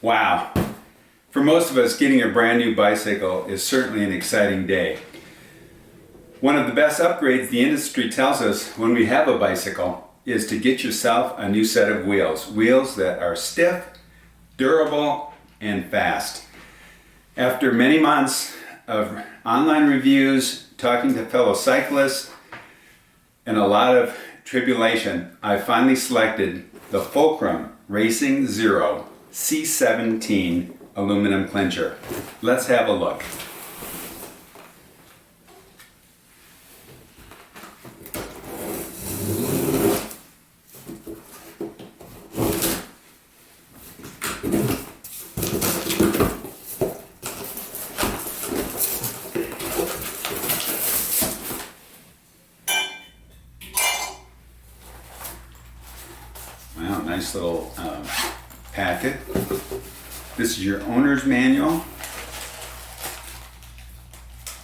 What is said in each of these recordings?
Wow. For most of us, getting a brand new bicycle is certainly an exciting day. One of the best upgrades the industry tells us when we have a bicycle is to get yourself a new set of wheels. Wheels that are stiff, durable, and fast. After many months of online reviews, talking to fellow cyclists, and a lot of tribulation, I finally selected the Fulcrum Racing Zero C17 aluminum clincher. Let's have a look. Wow, nice little packet. This is your owner's manual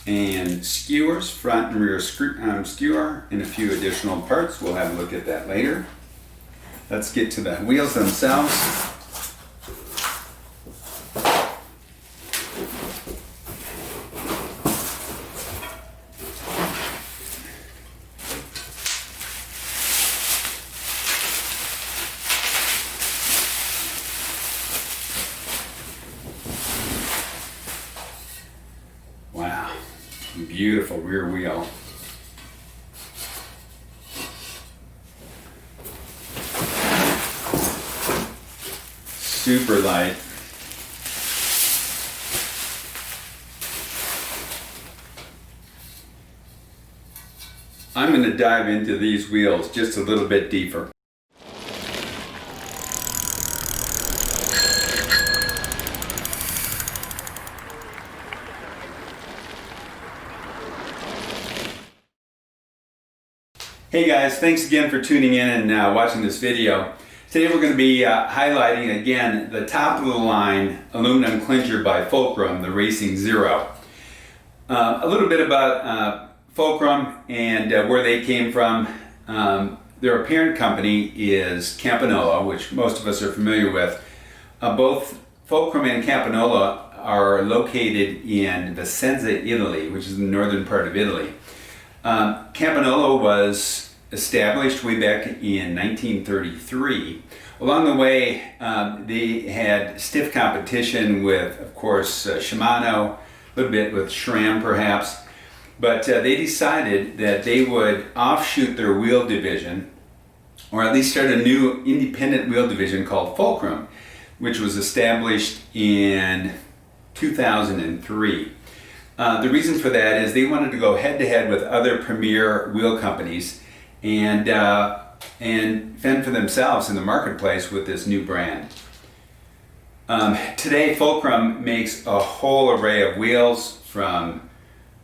and skewers, front and rear skewer, and a few additional parts. We'll have a look at that later. Let's get to the wheels themselves. Wow, beautiful rear wheel. Super light. I'm going to dive into these wheels just a little bit deeper. Hey guys, thanks again for tuning in and watching this video. Today we're going to be highlighting again the top of the line aluminum clincher by Fulcrum, the Racing Zero. A little bit about Fulcrum and where they came from. Their parent company is Campagnolo, which most of us are familiar with. Both Fulcrum and Campagnolo are located in Vicenza, Italy, which is the northern part of Italy. Campagnolo was established way back in 1933. Along the way, they had stiff competition with, of course, Shimano, a little bit with SRAM perhaps, but they decided that they would offshoot their wheel division, or at least start a new independent wheel division called Fulcrum, which was established in 2003. The reason for that is they wanted to go head-to-head with other premier wheel companies and fend for themselves in the marketplace with this new brand. Today, Fulcrum makes a whole array of wheels, from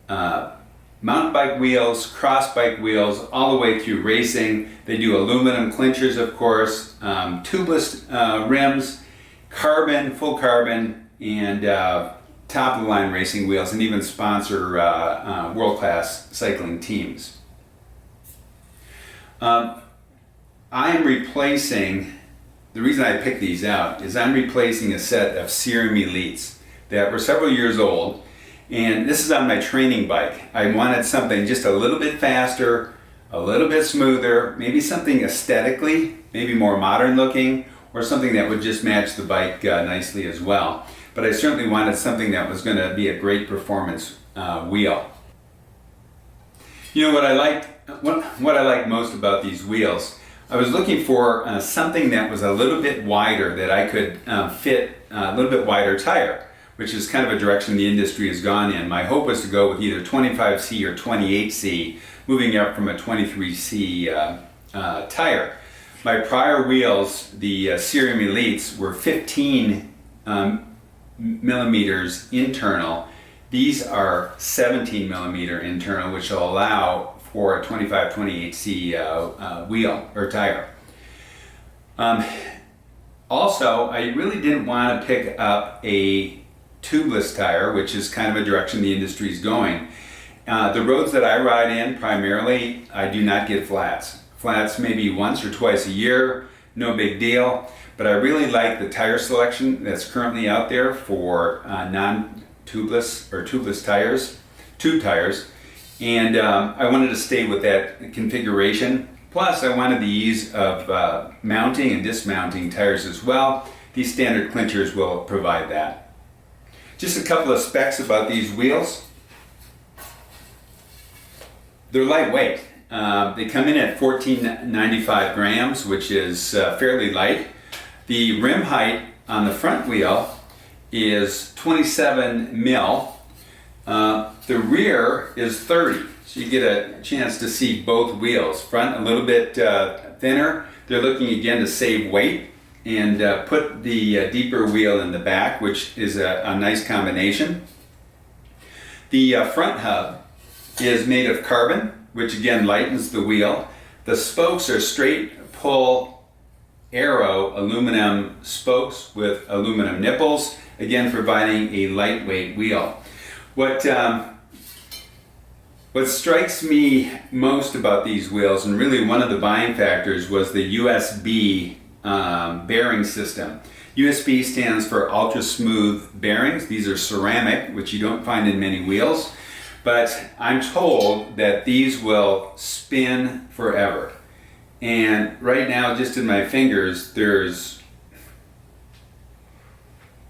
mountain bike wheels, cross bike wheels, all the way through racing. They do aluminum clinchers, of course, tubeless rims, carbon, full carbon, and top of the line racing wheels, and even sponsor world-class cycling teams. I am replacing, the reason I picked these out is I'm replacing a set of Serum Elites that were several years old, and this is on my training bike. I wanted something just a little bit faster, a little bit smoother, maybe something aesthetically, maybe more modern looking, or something that would just match the bike nicely as well. But I certainly wanted something that was going to be a great performance wheel. You know what I liked? What I like most about these wheels, I was looking for something that was a little bit wider, that I could fit a little bit wider tire, which is kind of a direction the industry has gone in. My hope was to go with either 25C or 28C, moving up from a 23C tire. My prior wheels, the Serum Elites, were 15 millimeters internal. These are 17 millimeter internal, which will allow for a 25-28C wheel or tire. Also, I really didn't want to pick up a tubeless tire, which is kind of a direction the industry is going. The roads that I ride in, primarily, I do not get flats. Flats maybe once or twice a year, no big deal. But I really like the tire selection that's currently out there for non-tubeless or tubeless tires, tube tires. And I wanted to stay with that configuration. Plus, I wanted the ease of mounting and dismounting tires as well. These standard clinchers will provide that. Just a couple of specs about these wheels. They're lightweight. They come in at 1495 grams, which is fairly light. The rim height on the front wheel is 27 mil. The rear is 30, so you get a chance to see both wheels. Front a little bit thinner. They're looking again to save weight and put the deeper wheel in the back, which is a nice combination. The front hub is made of carbon, which again lightens the wheel. The spokes are straight pull Aero aluminum spokes with aluminum nipples, again providing a lightweight wheel. What strikes me most about these wheels, and really one of the buying factors, was the USB bearing system. USB stands for ultra smooth bearings. These are ceramic, which you don't find in many wheels, but I'm told that these will spin forever. And right now, just in my fingers, they're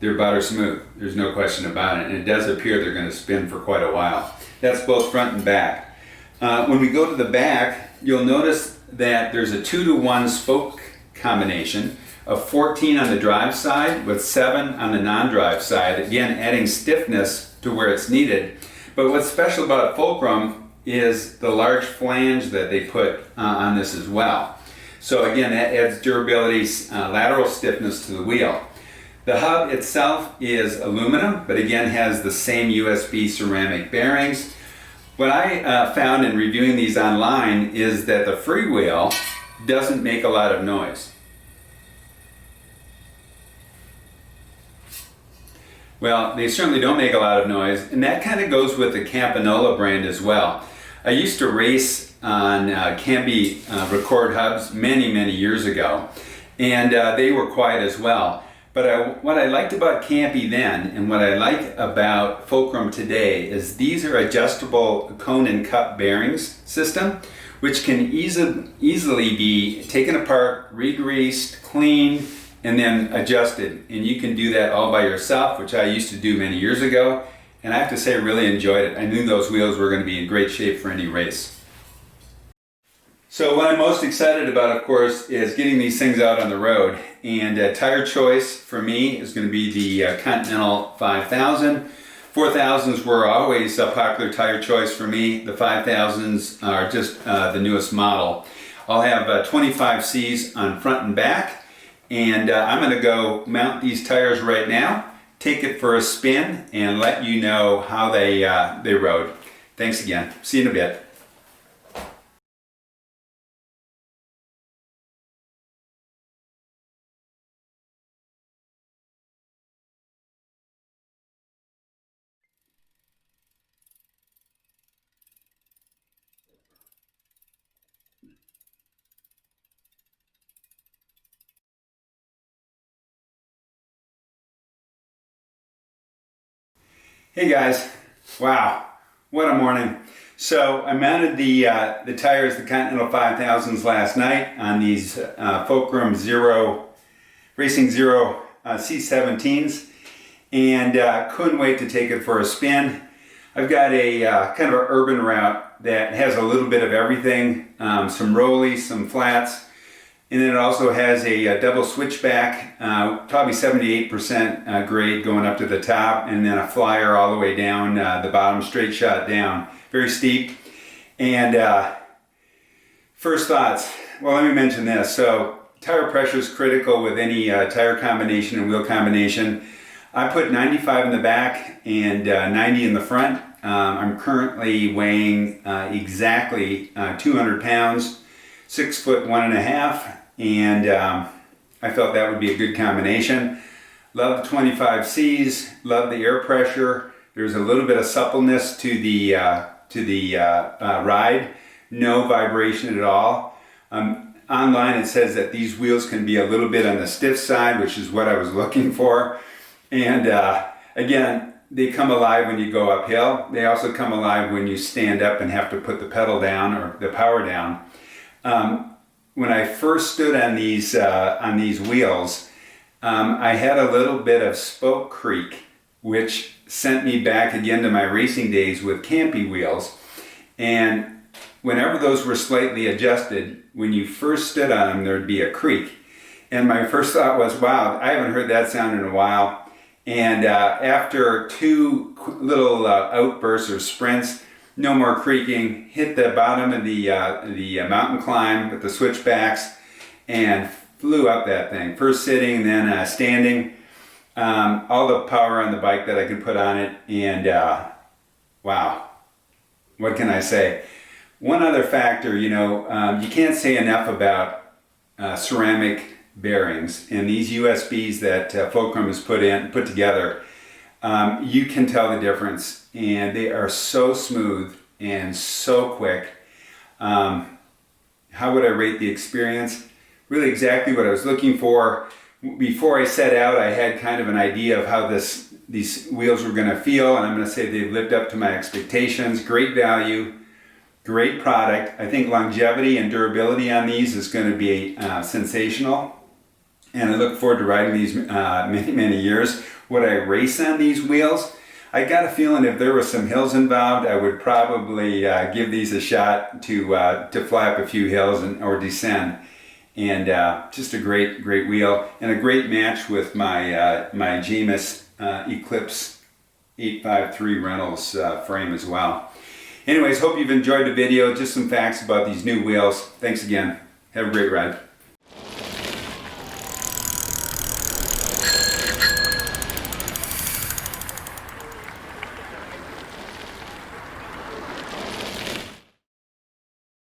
butter smooth. There's no question about it. And it does appear they're going to spin for quite a while. That's both front and back. When we go to the back, you'll notice that there's a 2-to-1 spoke combination of 14 on the drive side with 7 on the non-drive side, again adding stiffness to where it's needed. But what's special about Fulcrum is the large flange that they put on this as well. So again, that adds durability, lateral stiffness to the wheel. The hub itself is aluminum, but again has the same USB ceramic bearings. What I found in reviewing these online is that the freewheel doesn't make a lot of noise. Well, they certainly don't make a lot of noise, and that kind of goes with the Campanola brand as well. I used to race on Campy record hubs many years ago, and they were quiet as well. But what I liked about Campy then, and what I like about Fulcrum today, is these are adjustable cone and cup bearings system, which can easily be taken apart, re-greased, cleaned, and then adjusted. And you can do that all by yourself, which I used to do many years ago. And I have to say, I really enjoyed it. I knew those wheels were going to be in great shape for any race. So what I'm most excited about, of course, is getting these things out on the road. And tire choice for me is going to be the Continental 5000. 4000s were always a popular tire choice for me. The 5000s are just the newest model. I'll have 25Cs on front and back. And I'm going to go mount these tires right now, take it for a spin, and let you know how they rode. Thanks again. See you in a bit. Hey guys, wow, what a morning. So I mounted the tires, the Continental 5000s last night on these Fulcrum Racing Zero C17s, and couldn't wait to take it for a spin. I've got a kind of an urban route that has a little bit of everything, some rollies, some flats, and then it also has a double switchback, probably 78% grade going up to the top, and then a flyer all the way down the bottom, straight shot down. Very steep. And first thoughts, well, let me mention this. So tire pressure is critical with any tire combination and wheel combination. I put 95 in the back and 90 in the front. I'm currently weighing exactly 200 pounds, 6'1.5", and I felt that would be a good combination. Love the 25Cs, love the air pressure. There's a little bit of suppleness to the ride, no vibration at all. I'm online it says that these wheels can be a little bit on the stiff side, which is what I was looking for. And again, they come alive when you go uphill. They also come alive when you stand up and have to put the pedal down or the power down. When I first stood on these wheels, I had a little bit of spoke creak, which sent me back again to my racing days with campy wheels. And whenever those were slightly adjusted, when you first stood on them, there'd be a creak. And my first thought was, wow, I haven't heard that sound in a while. And after two little outbursts or sprints, no more creaking, hit the bottom of the mountain climb with the switchbacks and flew up that thing. First sitting, then standing. All the power on the bike that I could put on it, and wow, what can I say? One other factor, you can't say enough about ceramic bearings, and these USBs that Fulcrum has put together. You can tell the difference, and they are so smooth and so quick. How would I rate the experience? Really exactly what I was looking for. Before I set out, I had kind of an idea of how these wheels were going to feel, and I'm going to say they've lived up to my expectations. Great value, great product. I think longevity and durability on these is going to be sensational, and I look forward to riding these many, many years. Would I race on these wheels? I got a feeling if there were some hills involved, I would probably give these a shot to fly up a few hills or descend. And just a great wheel, and a great match with my my Jamis Eclipse 853 Reynolds frame as well. Anyways, hope you've enjoyed the video. Just some facts about these new wheels. Thanks again. Have a great ride.